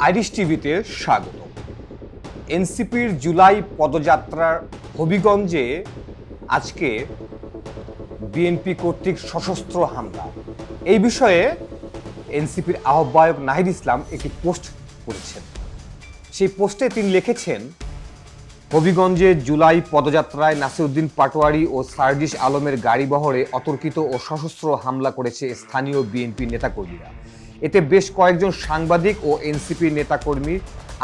Irish টিভিতে স্বাগত। এনসিপির জুলাই পদযাত্রার হবিগঞ্জে আজকে বিএনপি কর্তৃক সশস্ত্র হামলা, এই বিষয়ে এনসিপির আহ্বায়ক নাহিদ ইসলাম একটি পোস্ট করেছেন। সেই পোস্টে তিনি লিখেছেন, হবিগঞ্জে জুলাই পদযাত্রায় নাসিরউদ্দিন পাটোয়ারি ও সার্জিস আলমের গাড়িবহরে অতর্কিত ও সশস্ত্র হামলা করেছে স্থানীয় বিএনপি নেতাকর্মীরা। এতে বেশ কয়েকজন সাংবাদিক ও এনসিপির নেতাকর্মী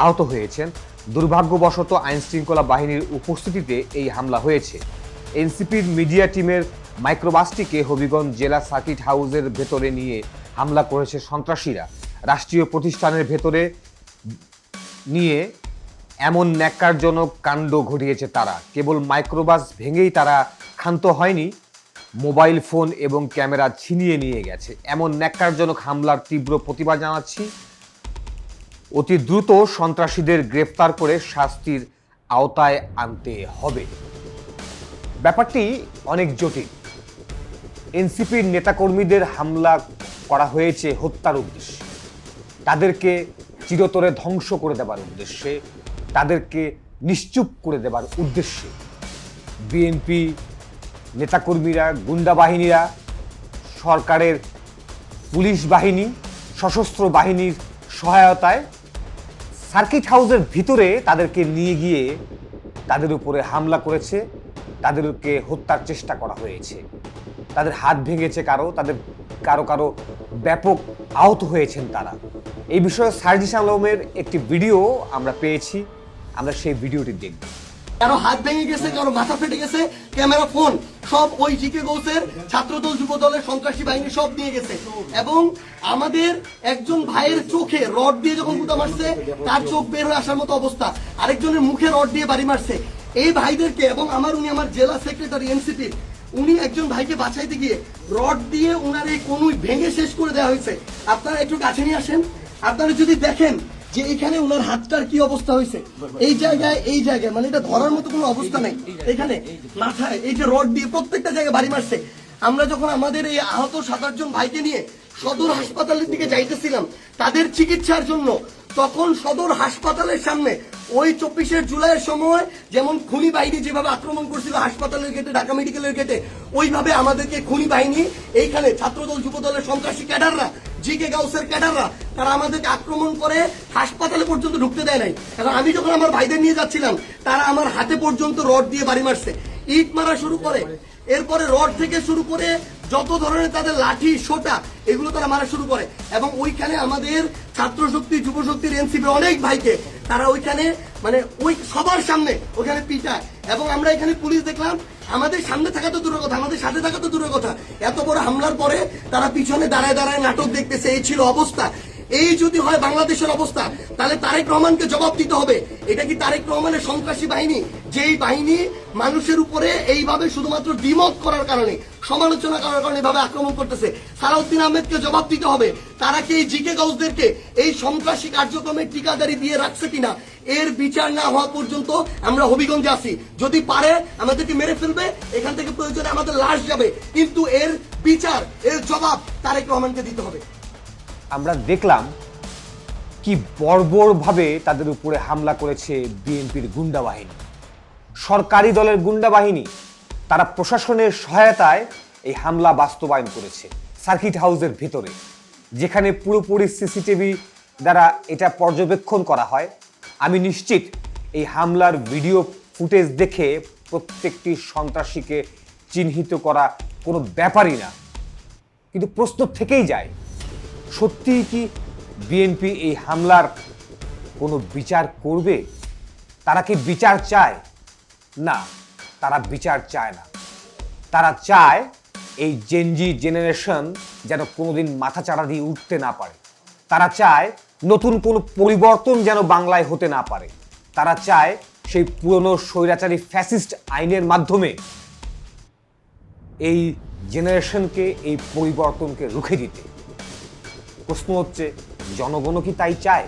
আহত হয়েছেন। দুর্ভাগ্যবশত আইনশৃঙ্খলা বাহিনীর উপস্থিতিতে এই হামলা হয়েছে। এনসিপির মিডিয়া টিমের মাইক্রোবাসটিকে হবিগঞ্জ জেলা সার্কিট হাউসের ভেতরে নিয়ে হামলা করেছে সন্ত্রাসীরা। রাষ্ট্রীয় প্রতিষ্ঠানের ভেতরে নিয়ে এমন ন্যাক্কারজনক কাণ্ড ঘটিয়েছে তারা। কেবল মাইক্রোবাস ভেঙেই তারা ক্ষান্ত হয়নি, মোবাইল ফোন এবং ক্যামেরা ছিনিয়ে নিয়ে গেছে। এমন ন্যাক্কারজনক হামলার তীব্র প্রতিবাদ জানাচ্ছি। অতি দ্রুত সন্ত্রাসীদের গ্রেফতার করে শাস্তির আওতায় আনতে হবে। ব্যাপারটি অনেক জটিল। এনসিপির নেতাকর্মীদের হামলা করা হয়েছে হত্যার উদ্দেশ্যে, তাদেরকে চিরতরে ধ্বংস করে দেবার উদ্দেশ্যে, তাদেরকে নিশ্চুপ করে দেবার উদ্দেশ্যে। বিএনপি নেতাকর্মীরা, গুন্ডা বাহিনীরা, সরকারের পুলিশ বাহিনী, সশস্ত্র বাহিনীর সহায়তায় সার্কিট হাউসের ভিতরে তাদেরকে নিয়ে গিয়ে তাদের উপরে হামলা করেছে, তাদেরকে হত্যার চেষ্টা করা হয়েছে। তাদের হাত ভেঙেছে তাদের কারো ব্যাপক আহত হয়েছেন তারা। এই বিষয়ে সার্জিস আলমের একটি ভিডিও আমরা পেয়েছি, আমরা সেই ভিডিওটি দেখব। কারো হাত ভেঙে গেছে, কারো মাথা ফেটে গেছে, ক্যামেরা, ফোন সব ওই জিকে গৌসের ছাত্রদল যুবদলের সন্ত্রাসী বাহিনী সব নিয়ে গেছে। এবং আমাদের একজন ভাইয়ের চোখে রড দিয়ে যখন গুতা মারছে, তার চোখ বের হয়ে আসার মতো অবস্থা। আরেকজনের মুখে রড দিয়ে বাড়ি মারছে। এই ভাইদেরকে এবং উনি আমার জেলা সেক্রেটারি এনসিপির, উনি একজন ভাইকে বাঁচাইতে গিয়ে রড দিয়ে উনার এই কনুই ভেঙে শেষ করে দেওয়া হয়েছে। আপনারা একটু কাছে নিয়ে আসেন, আপনারা যদি দেখেন যে এখানে ওনার হাতটার কি অবস্থা হয়েছে, এই জায়গায় মানে এটা ধরার মতো কোনো অবস্থা নেই। এখানে মাথায় এই যে রড দিয়ে প্রত্যেকটা জায়গায় বাড়ি মারছে। আমরা যখন আমাদের এই আহত 7-8 জন ভাইকে নিয়ে সদর হাসপাতালের দিকে যাইতেছিলাম তাদের চিকিৎসার জন্য, তখন সদর হাসপাতালের সামনে ওই 24 জুলাইয়ের সময় যেমন খুনি বাহিনী যেভাবে আক্রমণ করছিল হাসপাতালের গেটে, ঢাকা মেডিকেলের গেটে, ওইভাবে আমাদেরকে খুনি বাহিনী এইখানে ছাত্রদল যুবদলের সন্ত্রাসী ক্যাডাররা, জিকে গাউসের ক্যাডাররা, তারা আমাদেরকে আক্রমণ করে হাসপাতালে পর্যন্ত ঢুকতে দেয় নাই। এখন আমি যখন আমার ভাইদের নিয়ে যাচ্ছিলাম, তারা আমার হাতে পর্যন্ত রড দিয়ে বাড়ি মারছে, ইট মারা শুরু করে, এরপরে রড থেকে শুরু করে যত ধরনের তাদের লাঠি, সোটা, এগুলো তারা মারা শুরু করে। এবং ওইখানে আমাদের ছাত্র শক্তি, যুব শক্তির, এনসিপি অনেক ভাইকে তারা ওইখানে মানে ওই সবার সামনে ওখানে পিটায়। এবং আমরা এখানে পুলিশ দেখলাম, আমাদের সামনে থাকা তো দূরের কথা, আমাদের সাথে থাকা তো দূরের কথা, এত বড় হামলার পরে তারা পিছনে দাঁড়ায় দাঁড়ায় নাটক দেখতেছে। এই ছিল অবস্থা। এই যদি হয় বাংলাদেশের অবস্থা, তাহলে তারেক রহমানকে জবাব দিতে হবে। এটা কি তারেক রহমানের সন্ত্রাসী বাহিনী, যেই বাহিনী মানুষের উপরে এইভাবে শুধুমাত্র দ্বিমত করার কারণে, সমালোচনা করার কারণে এভাবে আক্রমণ করতেছে? সালাউদ্দিন আহমেদকে জবাব দিতে হবে। তারা কি এই জিকে গাউসদেরকে এই সন্ত্রাসী কার্যক্রমের ঠিকাদারি দিয়ে রাখছে কিনা? এর বিচার না হওয়া পর্যন্ত আমরা হবিগঞ্জে আছি। যদি পারে আমাদেরকে মেরে ফেলবে, এখান থেকে প্রয়োজনে আমাদের লাশ যাবে, কিন্তু এর বিচার, এর জবাব তারেক রহমানকে দিতে হবে। আমরা দেখলাম কি বর্বরভাবে তাদের উপরে হামলা করেছে বিএনপির গুন্ডা বাহিনী, সরকারি দলের গুন্ডা বাহিনী। তারা প্রশাসনের সহায়তায় এই হামলা বাস্তবায়ন করেছে সার্কিট হাউসের ভেতরে, যেখানে পুরোপুরি সিসিটিভি দ্বারা এটা পর্যবেক্ষণ করা হয়। আমি নিশ্চিত এই হামলার ভিডিও ফুটেজ দেখে প্রত্যেকটি সন্ত্রাসীকে চিহ্নিত করা কোনো ব্যাপারই না। কিন্তু প্রশ্ন থেকেই যায়, সত্যিই কি বিএনপি এই হামলার কোনো বিচার করবে? তারা কি বিচার চায়? না, তারা বিচার চায় না। তারা চায় এই জেনজি জেনারেশন যেন কোনোদিন মাথাচাড়া দিয়ে উঠতে না পারে। তারা চায় নতুন কোনো পরিবর্তন যেন বাংলায় হতে না পারে। তারা চায় সেই পুরনো স্বৈরাচারী ফ্যাসিস্ট আইনের মাধ্যমে এই জেনারেশনকে, এই পরিবর্তনকে রুখে দিতে। প্রশ্ন হচ্ছে, জনগণও কি তাই চায়?